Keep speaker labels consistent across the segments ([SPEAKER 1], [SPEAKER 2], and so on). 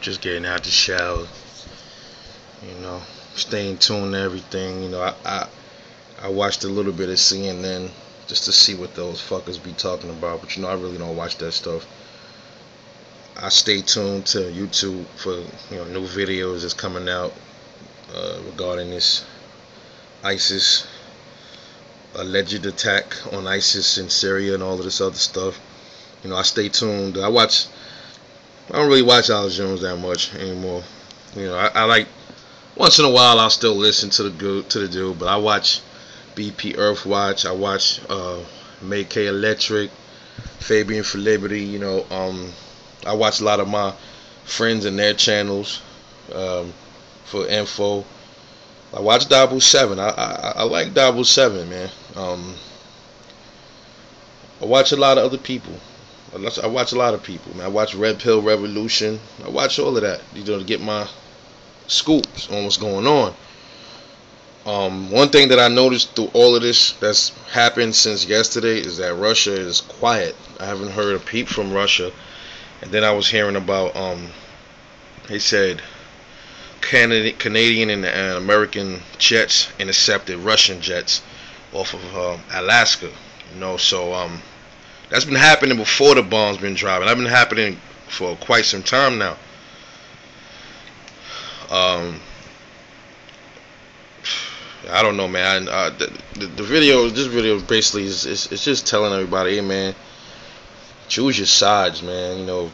[SPEAKER 1] just getting out the shower, staying tuned to everything. I watched a little bit of CNN just to see what those fuckers be talking about, but I really don't watch that stuff. I stay tuned to YouTube for new videos that's coming out regarding this ISIS alleged attack on ISIS in Syria and all of this other stuff. I stay tuned. I don't really watch Alex Jones that much anymore. I like, once in a while I'll still listen to the dude, but I watch BP Earthwatch. I watch Make K Electric, Fabian for Liberty. I watch a lot of my friends and their channels for info. I watch 007. I like 007, man. I watch a lot of other people. I watch a lot of people, man. I watch Red Pill Revolution. I watch all of that, to get my scoops on what's going on. One thing that I noticed through all of this that's happened since yesterday is that Russia is quiet. I haven't heard a peep from Russia. And then I was hearing about, they said Canadian and American jets intercepted Russian jets off of Alaska. So that's been happening before the bombs been dropping. That's been happening for quite some time now. I don't know, man. The video, this video basically it's just telling everybody, hey, man, choose your sides, man.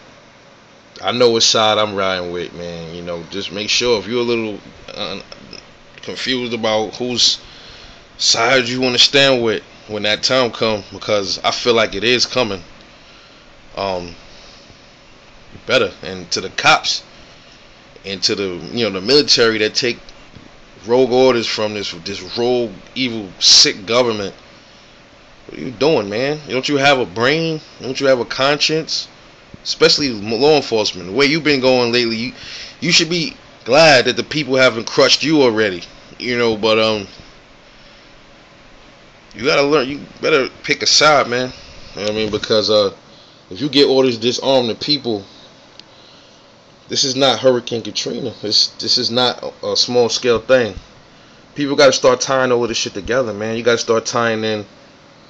[SPEAKER 1] I know what side I'm riding with, man. Just make sure if you're a little confused about whose side you want to stand with when that time comes, because I feel like it is coming. Better, and to the cops and to the the military that take rogue orders from this rogue, evil, sick government. What are you doing, man? Don't you have a brain? Don't you have a conscience? Especially law enforcement. The way you've been going lately, you should be glad that the people haven't crushed you already. But you gotta learn. You better pick a side, man. You know what I mean? Because if you get orders to disarm the people, this is not Hurricane Katrina. This is not a small scale thing. People got to start tying all of this shit together, man. You got to start tying in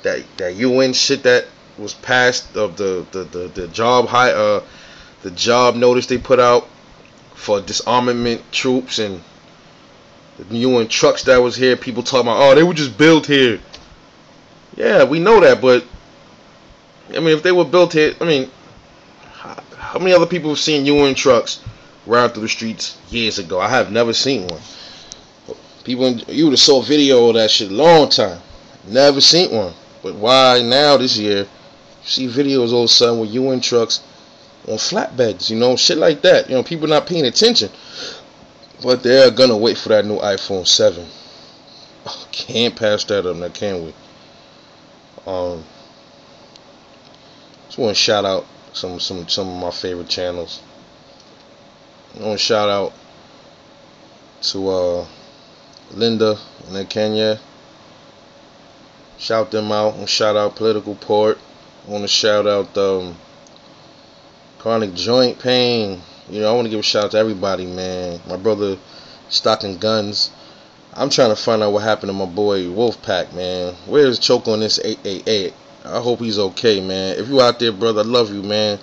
[SPEAKER 1] that UN shit that was passed of the job notice they put out for disarmament troops, and the UN trucks that was here. People talking about, oh, they were just built here. Yeah, we know that, but I mean, if they were built here, I mean, how many other people have seen UN trucks ride through the streets years ago? I have never seen one. You would have saw a video of that shit a long time. Never seen one. But why now this year you see videos all of a sudden with UN trucks on flatbeds, shit like that. People not paying attention. But they're gonna wait for that new iPhone 7. Can't pass that up now, can we? Just want to shout out some of my favorite channels. I want to shout out to Linda and Kenya. Shout them out. I want to shout out Political Port. I want to shout out Chronic Joint Pain. I want to give a shout out to everybody, man. My brother Stocking Guns. I'm trying to find out what happened to my boy Wolfpack, man. Where's Choke on this 888? I hope he's okay, man. If you out there, brother, I love you, man.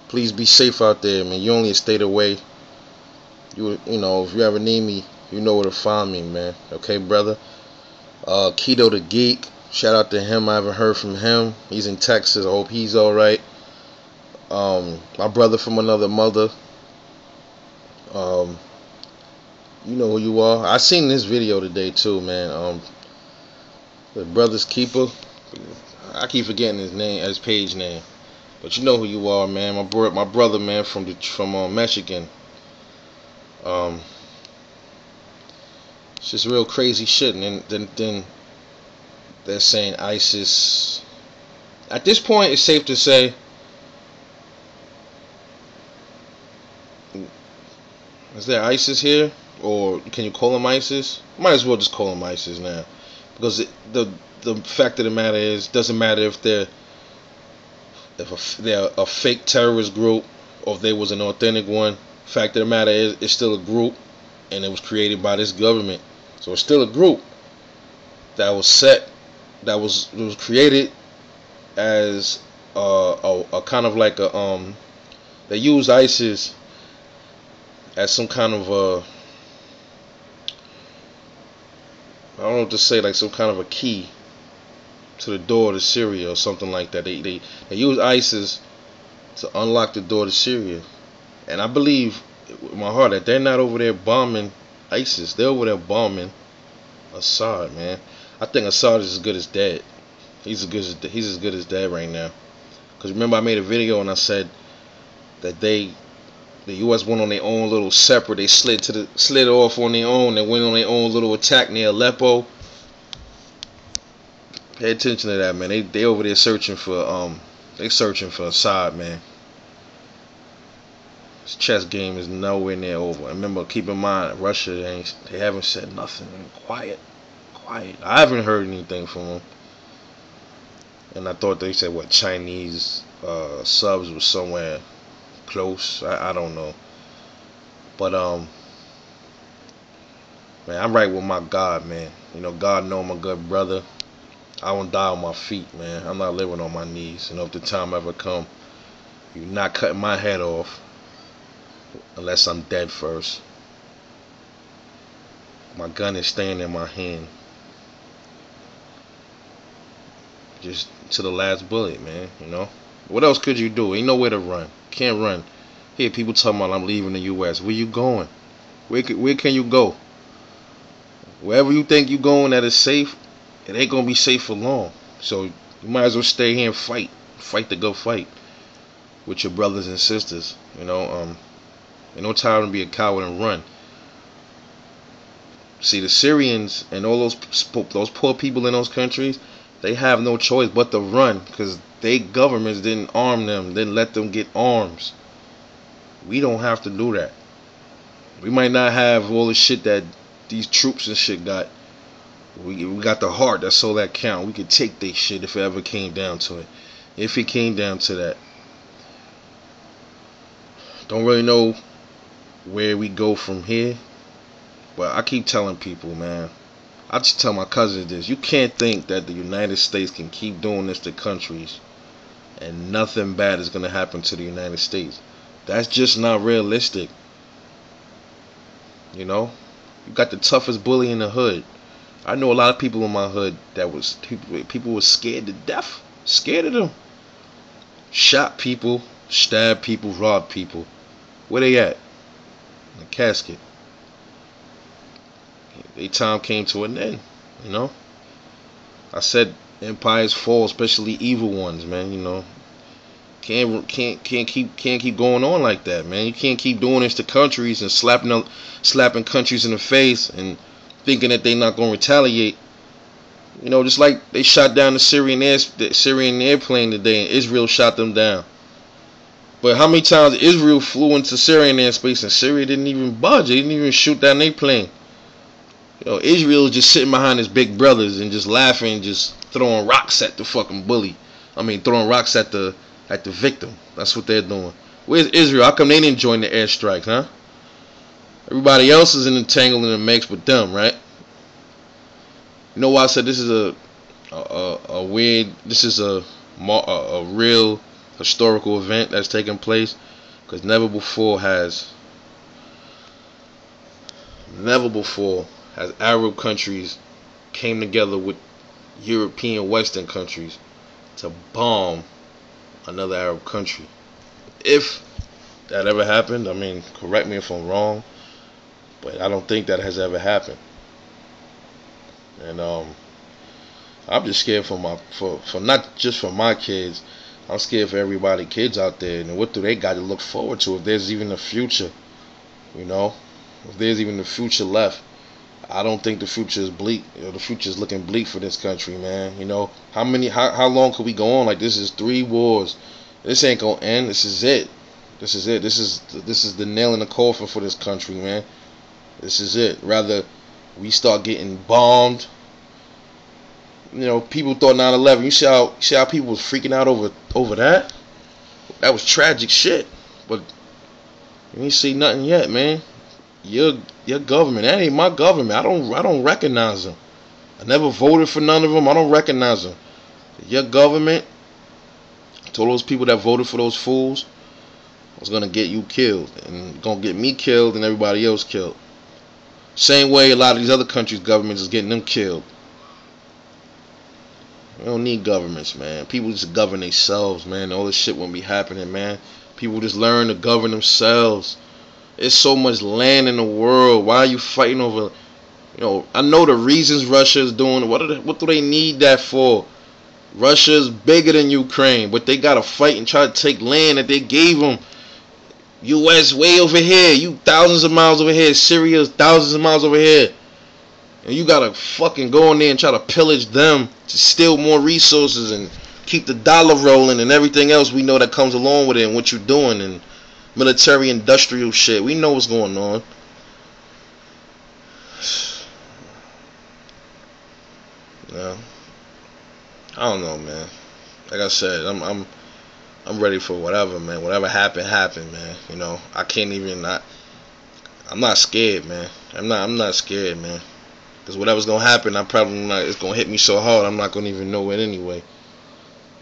[SPEAKER 1] Please be safe out there, man. You only a state away. If you ever need me, you know where to find me, man. Okay, brother. Keto the Geek. Shout out to him. I haven't heard from him. He's in Texas. I hope he's alright. My brother from another mother. You know who you are. I seen this video today too, man. The Brother's Keeper. I keep forgetting his name, his page name, but you know who you are, man. My brother, man, from Michigan. It's just real crazy shit, and then they're saying ISIS. At this point, it's safe to say, is there ISIS here, or can you call them ISIS? Might as well just call them ISIS now, because the fact of the matter is, doesn't matter if they're a fake terrorist group or if they was an authentic one. Fact of the matter is, it's still a group, and it was created by this government. So it's still a group that was set, it was created as a kind of like a they use ISIS as some kind of I don't know what to say, like some kind of a key to the door to Syria or something like that. They use ISIS to unlock the door to Syria, and I believe with my heart that they're not over there bombing ISIS. They're over there bombing Assad, man. I think Assad is as good as dead. He's as good as dead right now. Cause remember I made a video and I said that the U.S. went on their own little separate. They slid off on their own and went on their own little attack near Aleppo. Pay attention to that, man. They over there searching for Assad, man. This chess game is nowhere near over. Remember, keep in mind, Russia they haven't said nothing. Quiet. I haven't heard anything from them. And I thought they said what Chinese subs was somewhere close. I don't know. But man, I'm right with my God, man. You know, God know I'm a good brother. I won't die on my feet, man. I'm not living on my knees. You know, if the time ever come, you're not cutting my head off unless I'm dead first. My gun is staying in my hand. Just to the last bullet, man, you know. What else could you do? Ain't nowhere to run. Can't run. Here, people talking about I'm leaving the U.S. Where you going? Where can you go? Wherever you think you going that is safe, it ain't gonna be safe for long. So you might as well stay here and fight. Fight the good fight with your brothers and sisters. You know, ain't no time to be a coward and run. See, the Syrians and all those poor people in those countries, they have no choice but to run because their governments didn't arm them, didn't let them get arms. We don't have to do that. We might not have all the shit that these troops and shit got. We got the heart, that's all that count. We could take their shit if it ever came down to it. If it came down to that. Don't really know where we go from here. But I keep telling people, man. I just tell my cousins this. You can't think that the United States can keep doing this to countries and nothing bad is going to happen to the United States. That's just not realistic. You know? You got the toughest bully in the hood. I know a lot of people in my hood that was people were scared to death. Scared of them. Shot people, stabbed people, robbed people. Where they at? In the casket. Their time came to an end, you know. I said empires fall, especially evil ones, man. You know, can't keep going on like that, man. You can't keep doing this to countries and slapping countries in the face and thinking that they're not gonna retaliate. You know, just like they shot down the Syrian airplane today, and Israel shot them down. But how many times Israel flew into Syrian airspace and Syria didn't even budge? They didn't even shoot down their plane. You know, Israel is just sitting behind his big brothers and just laughing, just throwing rocks at the fucking bully. I mean, throwing rocks at the victim. That's what they're doing. Where's Israel? How come they didn't join the airstrikes, huh? Everybody else is entangled in the mix but them, right? You know why I said this is a weird, this is a real historical event that's taking place? Because never before has Arab countries came together with European Western countries to bomb another Arab country. If that ever happened, I mean, correct me if I'm wrong, but I don't think that has ever happened. And I'm just scared for not just for my kids. I'm scared for everybody, kids out there, and what do they got to look forward to if there's even a future, you know? If there's even a future left. I don't think the future is bleak. You know, the future is looking bleak for this country, man. You know, how long could we go on like this? Is 3 wars. This ain't gonna end. This is it. This is it. This is the nail in the coffin for this country, man. This is it. Rather we start getting bombed. You know, people thought 9/11. You see how people was freaking out over that? That was tragic shit. But You ain't see nothing yet, man. Your government, that ain't my government. I don't recognize them. I never voted for none of them. I don't recognize them. Your government told those people that voted for those fools was gonna get you killed and gonna get me killed and everybody else killed. Same way a lot of these other countries' governments is getting them killed. We don't need governments, man. People just govern themselves, man. All this shit won't be happening, man. People just learn to govern themselves. There's so much land in the world. Why are you fighting over? I know the reasons Russia is doing. What do they need that for? Russia is bigger than Ukraine, but they gotta fight and try to take land that they gave them. U.S. way over here. You thousands of miles over here. Syria is thousands of miles over here. And you gotta fucking go in there and try to pillage them to steal more resources and keep the dollar rolling and everything else we know that comes along with it and what you're doing and military industrial shit. We know what's going on. Yeah. I don't know, man. Like I said, I'm ready for whatever, man. Whatever happened, man. I can't even. I'm not scared, man. I'm not scared, man. Because whatever's gonna happen, I'm probably not. It's gonna hit me so hard, I'm not gonna even know it anyway.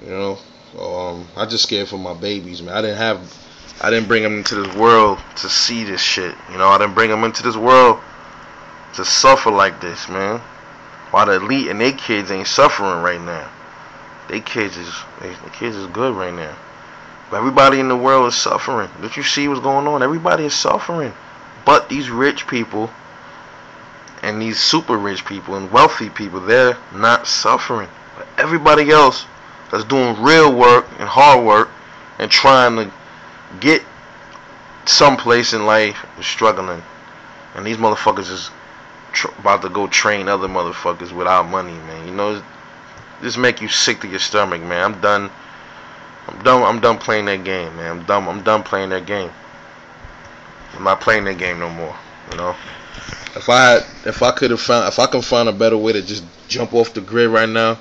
[SPEAKER 1] I just scared for my babies, man. I didn't bring them into this world to see this shit. I didn't bring them into this world to suffer like this, man. While the elite and their kids ain't suffering right now. The kids is good right now. But everybody in the world is suffering. Don't you see what's going on? Everybody is suffering. But these rich people and these super rich people and wealthy people, they're not suffering. But everybody else that's doing real work and hard work and trying to get someplace in life is struggling. And these motherfuckers is about to go train other motherfuckers without money, man. This make you sick to your stomach, man. I'm done playing that game, man. I'm done playing that game. I'm not playing that game no more. If I can find a better way to just jump off the grid right now,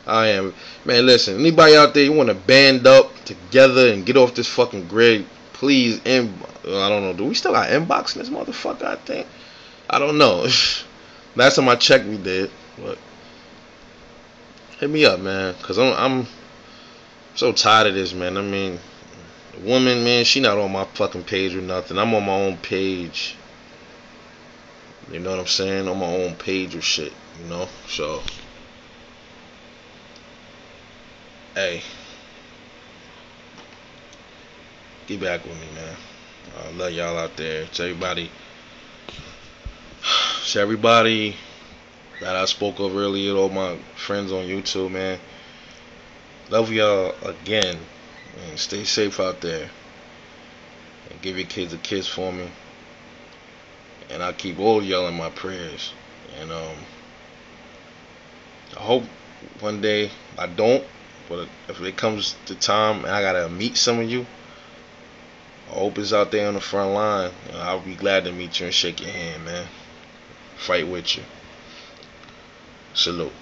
[SPEAKER 1] I am. Man, listen, anybody out there you want to band up together and get off this fucking grid, please. I don't know. Do we still got inbox in this motherfucker? I think. I don't know. Last time I checked, we did. But hit me up, man, cause I'm so tired of this, man. The woman, man, she not on my fucking page or nothing. I'm on my own page. You know what I'm saying? On my own page or shit. So, hey, get back with me, man. I love y'all out there. To everybody that I spoke of earlier, all my friends on YouTube, man. Love y'all again. And stay safe out there. And give your kids a kiss for me. And I keep all y'all in my prayers. And I hope one day I don't. But if it comes to time and I gotta meet some of you, I hope it's out there on the front line. I'll be glad to meet you and shake your hand, man. Fight with you. Salute.